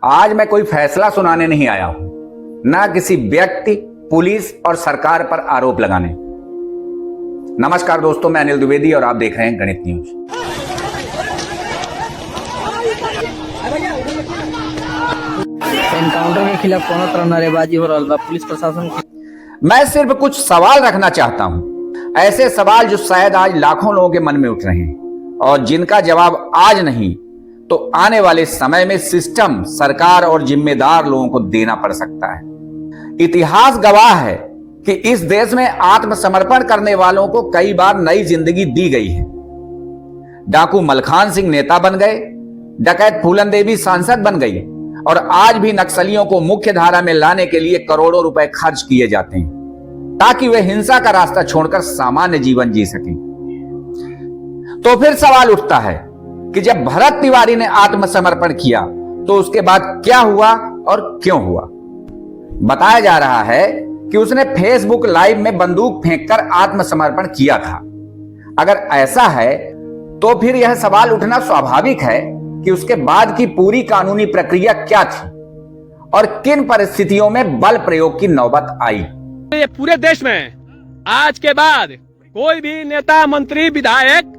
आज मैं कोई फैसला सुनाने नहीं आया हूं, ना किसी व्यक्ति, पुलिस और सरकार पर आरोप लगाने। नमस्कार दोस्तों, मैं अनिल द्विवेदी और आप देख रहे हैं गणित न्यूज। एनकाउंटर के खिलाफ कोनो तरह नारेबाजी हो रहा है पुलिस प्रशासन की। मैं सिर्फ कुछ सवाल रखना चाहता हूं, ऐसे सवाल जो शायद आज लाखों लोगों के मन में उठ रहे हैं और जिनका जवाब आज नहीं तो आने वाले समय में सिस्टम, सरकार और जिम्मेदार लोगों को देना पड़ सकता है। इतिहास गवाह है कि इस देश में आत्मसमर्पण करने वालों को कई बार नई जिंदगी दी गई है। डाकू मलखान सिंह नेता बन गए, डकैत फूलन देवी सांसद बन गई और आज भी नक्सलियों को मुख्य धारा में लाने के लिए करोड़ों रुपए खर्च किए जाते हैं ताकि वे हिंसा का रास्ता छोड़कर सामान्य जीवन जी सकें। तो फिर सवाल उठता है कि जब भरत तिवारी ने आत्मसमर्पण किया तो उसके बाद क्या हुआ और क्यों हुआ। बताया जा रहा है कि उसने फेसबुक लाइव में बंदूक फेंककर आत्मसमर्पण किया था। अगर ऐसा है तो फिर यह सवाल उठना स्वाभाविक है कि उसके बाद की पूरी कानूनी प्रक्रिया क्या थी और किन परिस्थितियों में बल प्रयोग की नौबत आई। ये पूरे देश में आज के बाद कोई भी नेता, मंत्री, विधायक,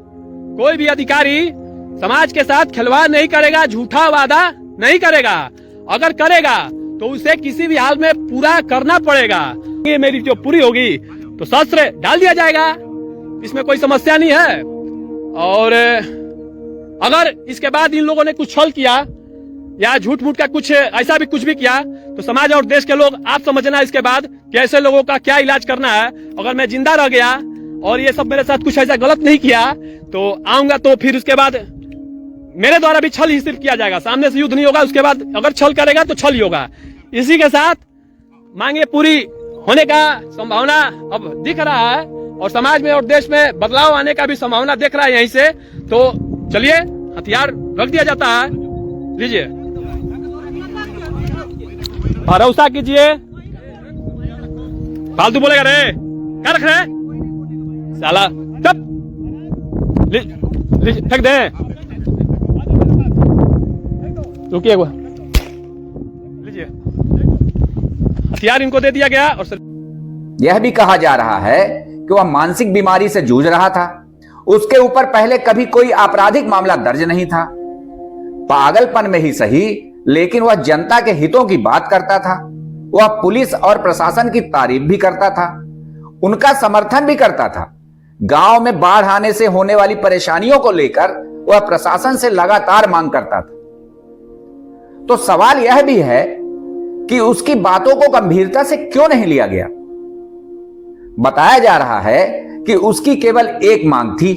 कोई भी अधिकारी समाज के साथ खिलवाड़ नहीं करेगा, झूठा वादा नहीं करेगा। अगर करेगा तो उसे किसी भी हाल में पूरा करना पड़ेगा। ये मेरी जो पूरी होगी तो शस्त्र डाल दिया जाएगा, इसमें कोई समस्या नहीं है। और अगर इसके बाद इन लोगों ने कुछ छल किया या झूठ मूठ का कुछ ऐसा भी कुछ भी किया तो समाज और देश के लोग आप समझना इसके बाद कि ऐसे लोगों का क्या इलाज करना है। अगर मैं जिंदा रह गया और ये सब मेरे साथ कुछ ऐसा गलत नहीं किया तो आऊंगा, तो फिर उसके बाद मेरे द्वारा भी छल ही सिर्फ किया जाएगा, सामने से युद्ध नहीं होगा। उसके बाद अगर छल करेगा तो छल ही होगा। इसी के साथ मांगे पूरी होने का संभावना अब दिख रहा है और समाज में और देश में बदलाव आने का भी संभावना दिख रहा है यहीं से। तो चलिए, हथियार रख दिया जाता है, लीजिए, भरोसा कीजिए। फालतू बोलेगा रे, क्या रख रहे साला, तब फेंक दे, रुकिए, लीजिए, हथियार इनको दे दिया गया। और यह भी कहा जा रहा है कि वह मानसिक बीमारी से जूझ रहा था। उसके ऊपर पहले कभी कोई आपराधिक मामला दर्ज नहीं था। पागलपन में ही सही, लेकिन वह जनता के हितों की बात करता था। वह पुलिस और प्रशासन की तारीफ भी करता था, उनका समर्थन भी करता था। गांव में बाढ़ आने से होने वाली परेशानियों को लेकर वह प्रशासन से लगातार मांग करता था। तो सवाल यह भी है कि उसकी बातों को गंभीरता से क्यों नहीं लिया गया। बताया जा रहा है कि उसकी केवल एक मांग थी,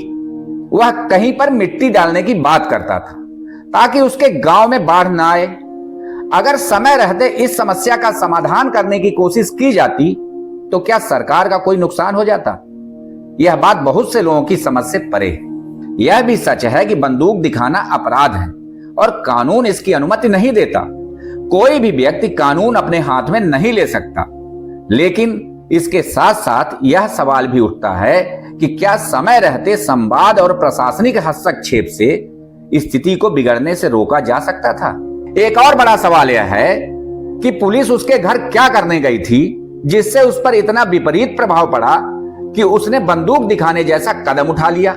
वह कहीं पर मिट्टी डालने की बात करता था ताकि उसके गांव में बाढ़ ना आए। अगर समय रहते इस समस्या का समाधान करने की कोशिश की जाती तो क्या सरकार का कोई नुकसान हो जाता। यह बात बहुत से लोगों की समझ से परे है। यह भी सच है कि बंदूक दिखाना अपराध है और कानून इसकी अनुमति नहीं देता। कोई भी व्यक्ति कानून अपने हाथ में नहीं ले सकता। लेकिन इसके साथ साथ यह सवाल भी उठता है कि क्या समय रहते संवाद और प्रशासनिक हस्तक्षेप से स्थिति को बिगड़ने से रोका जा सकता था। एक और बड़ा सवाल यह है कि पुलिस उसके घर क्या करने गई थी जिससे उस पर इतना विपरीत प्रभाव पड़ा कि उसने बंदूक दिखाने जैसा कदम उठा लिया।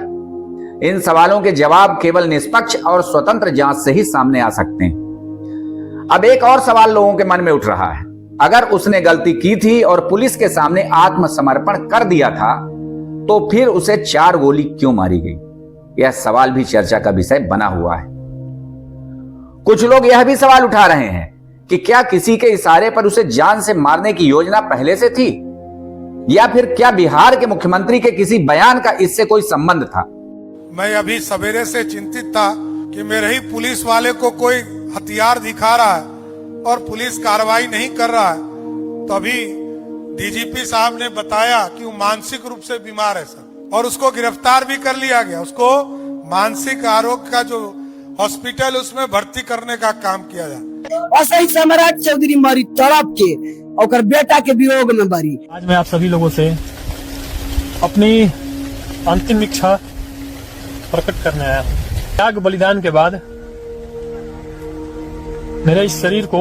इन सवालों के जवाब केवल निष्पक्ष और स्वतंत्र जांच से ही सामने आ सकते हैं। अब एक और सवाल लोगों के मन में उठ रहा है, अगर उसने गलती की थी और पुलिस के सामने आत्मसमर्पण कर दिया था तो फिर उसे 4 गोली क्यों मारी गई। यह सवाल भी चर्चा का विषय बना हुआ है। कुछ लोग यह भी सवाल उठा रहे हैं कि क्या किसी के इशारे पर उसे जान से मारने की योजना पहले से थी या फिर क्या बिहार के मुख्यमंत्री के किसी बयान का इससे कोई संबंध था। मैं अभी सवेरे से चिंतित था कि मेरे ही पुलिस वाले को कोई हथियार दिखा रहा है और पुलिस कार्रवाई नहीं कर रहा है। तो अभी डीजीपी साहब ने बताया कि वो मानसिक रूप से बीमार है सर, और उसको गिरफ्तार भी कर लिया गया। उसको मानसिक आरोग्य का जो हॉस्पिटल उसमें भर्ती करने का काम किया जाए। असही सम्राट चौधरी मरी तड़प के और बेटा के वियोग में मरी। आज मैं आप सभी लोगों से अपनी अंतिम इच्छा प्रकट करने आया हूँ। त्याग बलिदान के बाद मेरे इस शरीर को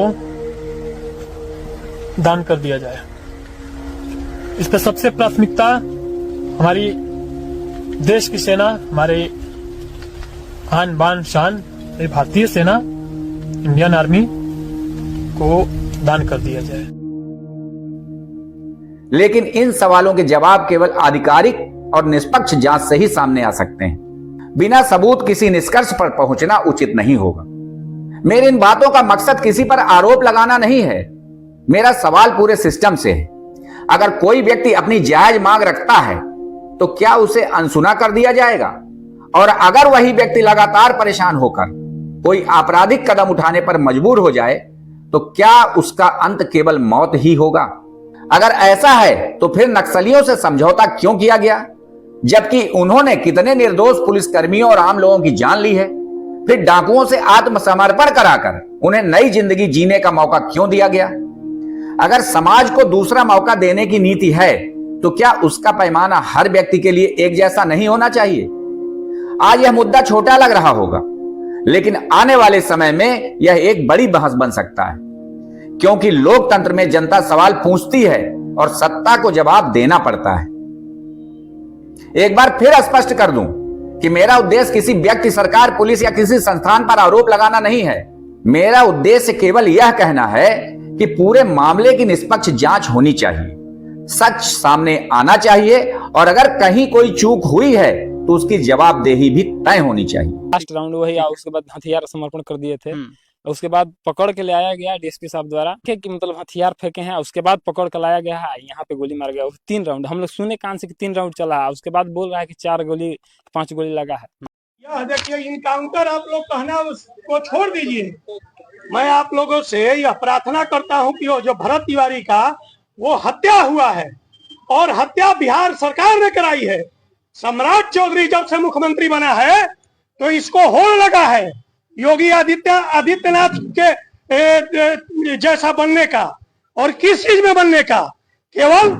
दान कर दिया जाए। इस पर सबसे प्राथमिकता हमारी देश की सेना, हमारे आन बान शान ये भारतीय सेना, इंडियन आर्मी को दान कर दिया जाए। लेकिन इन सवालों के जवाब केवल आधिकारिक और निष्पक्ष जांच से ही सामने आ सकते हैं। बिना सबूत किसी निष्कर्ष पर पहुंचना उचित नहीं होगा। मेरी इन बातों का मकसद किसी पर आरोप लगाना नहीं है। मेरा सवाल पूरे सिस्टम से है। अगर कोई व्यक्ति अपनी जायज मांग रखता है तो क्या उसे अनसुना कर दिया जाएगा? और अगर वही व्यक्ति लगातार परेशान होकर कोई आपराधिक कदम उठाने पर मजबूर हो जाए तो क्या उसका अंत केवल मौत ही होगा? अगर ऐसा है तो फिर नक्सलियों से समझौता क्यों किया गया, जबकि उन्होंने कितने निर्दोष पुलिसकर्मियों और आम लोगों की जान ली है? फिर डाकुओं से आत्मसमर्पण कराकर उन्हें नई जिंदगी जीने का मौका क्यों दिया गया? अगर समाज को दूसरा मौका देने की नीति है तो क्या उसका पैमाना हर व्यक्ति के लिए एक जैसा नहीं होना चाहिए? आज यह मुद्दा छोटा लग रहा होगा, लेकिन आने वाले समय में यह एक बड़ी बहस बन सकता है, क्योंकि लोकतंत्र में जनता सवाल पूछती है और सत्ता को जवाब देना पड़ता है। एक बार फिर स्पष्ट कर दूं कि मेरा उद्देश्य किसी व्यक्ति, सरकार, पुलिस या किसी संस्थान पर आरोप लगाना नहीं है। मेरा उद्देश्य केवल यह कहना है कि पूरे मामले की निष्पक्ष जांच होनी चाहिए, सच सामने आना चाहिए और अगर कहीं कोई चूक हुई है तो उसकी जवाबदेही भी तय होनी चाहिए। लास्ट राउंड वही, उसके बाद हथियार समर्पण कर दिए थे। उसके बाद पकड़ के ले आया गया डीएसपी साहब द्वारा कि मतलब हथियार फेंके हैं। उसके बाद पकड़ के लाया गया है, यहाँ पे गोली मार गया। 3 राउंड हम लोग सुने कान से कि 3 राउंड चला है। उसके बाद बोल रहा है कि 4 गोली 5 गोली लगा है। यह देखिए इनकाउंटर आप लोग कहना उसको छोड़ दीजिए। मैं आप लोगों से यह प्रार्थना करता हूं कि जो भरत तिवारी का वो हत्या हुआ है और हत्या बिहार सरकार ने कराई है। सम्राट चौधरी जब से मुख्यमंत्री बना है तो इसको होड़ लगा है योगी आदित्यनाथ के जैसा बनने का, और किस चीज में बनने का, केवल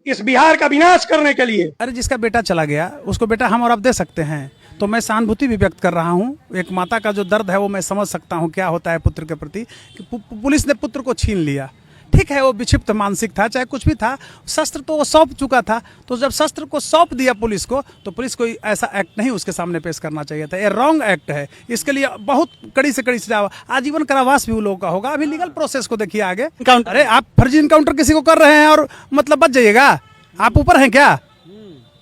इस बिहार का विनाश करने के लिए। अरे जिसका बेटा चला गया उसको बेटा हम और आप दे सकते हैं, तो मैं सहानुभूति भी व्यक्त कर रहा हूँ। एक माता का जो दर्द है वो मैं समझ सकता हूँ क्या होता है पुत्र के प्रति। पुलिस ने पुत्र को छीन लिया, ठीक है, वो विक्षिप्त मानसिक था, चाहे कुछ भी था, शस्त्र तो वो सौंप चुका था। तो जब शस्त्र को सौंप दिया पुलिस को, तो पुलिस को ऐसा एक्ट नहीं उसके सामने पेश करना चाहिए था। ये रॉन्ग एक्ट है। इसके लिए बहुत कड़ी से कड़ी सजा, आजीवन कारावास भी उन लोगों का होगा। अभी लीगल प्रोसेस को देखिए आगे। अरे आप फर्जी इनकाउंटर किसी को कर रहे हैं और मतलब बच जाइएगा? आप ऊपर हैं क्या?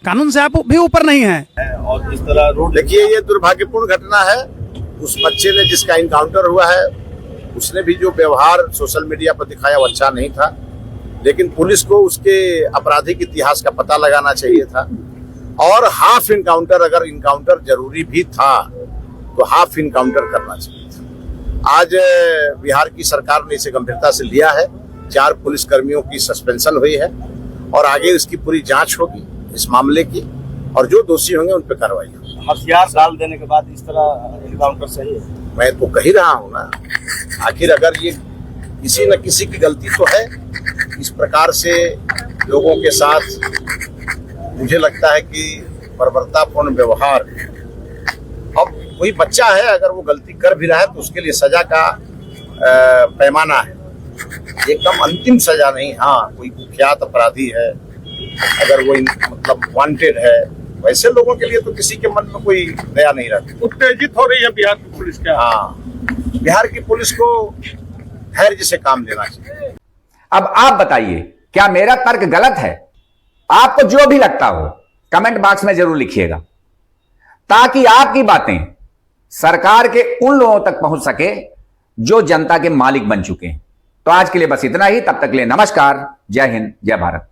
कानून से आप भी ऊपर नहीं हैं। और इस तरह रोड, देखिए ये दुर्भाग्यपूर्ण घटना है। उस बच्चे ने जिसका इनकाउंटर हुआ है उसने भी जो व्यवहार सोशल मीडिया पर दिखाया वो अच्छा नहीं था, लेकिन पुलिस को उसके आपराधिक इतिहास का पता लगाना चाहिए था। और हाफ इनकाउंटर, अगर इनकाउंटर जरूरी भी था तो हाफ इनकाउंटर करना चाहिए था। आज बिहार की सरकार ने इसे गंभीरता से लिया है। 4 पुलिसकर्मियों की सस्पेंशन हुई है और आगे इसकी पूरी जांच होगी इस मामले की, और जो दोषी होंगे उन पर कार्रवाई होगी। हथियार डाल देने के बाद इस तरह इनकाउंटर सही है? मैं तो कह ही रहा हूँ ना, आखिर अगर ये किसी न किसी की गलती तो है। इस प्रकार से लोगों के साथ मुझे लगता है कि बर्बरतापूर्ण व्यवहार। अब कोई बच्चा है, अगर वो गलती कर भी रहा है तो उसके लिए सजा का पैमाना है, एकदम अंतिम सजा नहीं। हाँ, कोई कुख्यात अपराधी है, अगर वो मतलब वांटेड है, वैसे लोगों के लिए तो किसी के मन में कोई दया नहीं रहती। उत्तेजित हो रही है बिहार की पुलिस क्या? हाँ, बिहार की पुलिस को धैर्य से काम लेना चाहिए। अब आप बताइए, क्या मेरा तर्क गलत है? आपको जो भी लगता हो कमेंट बॉक्स में जरूर लिखिएगा, ताकि आपकी बातें सरकार के उन लोगों तक पहुंच सके जो जनता के मालिक बन चुके हैं। तो आज के लिए बस इतना ही। तब तक के लिए नमस्कार, जय हिंद, जय भारत।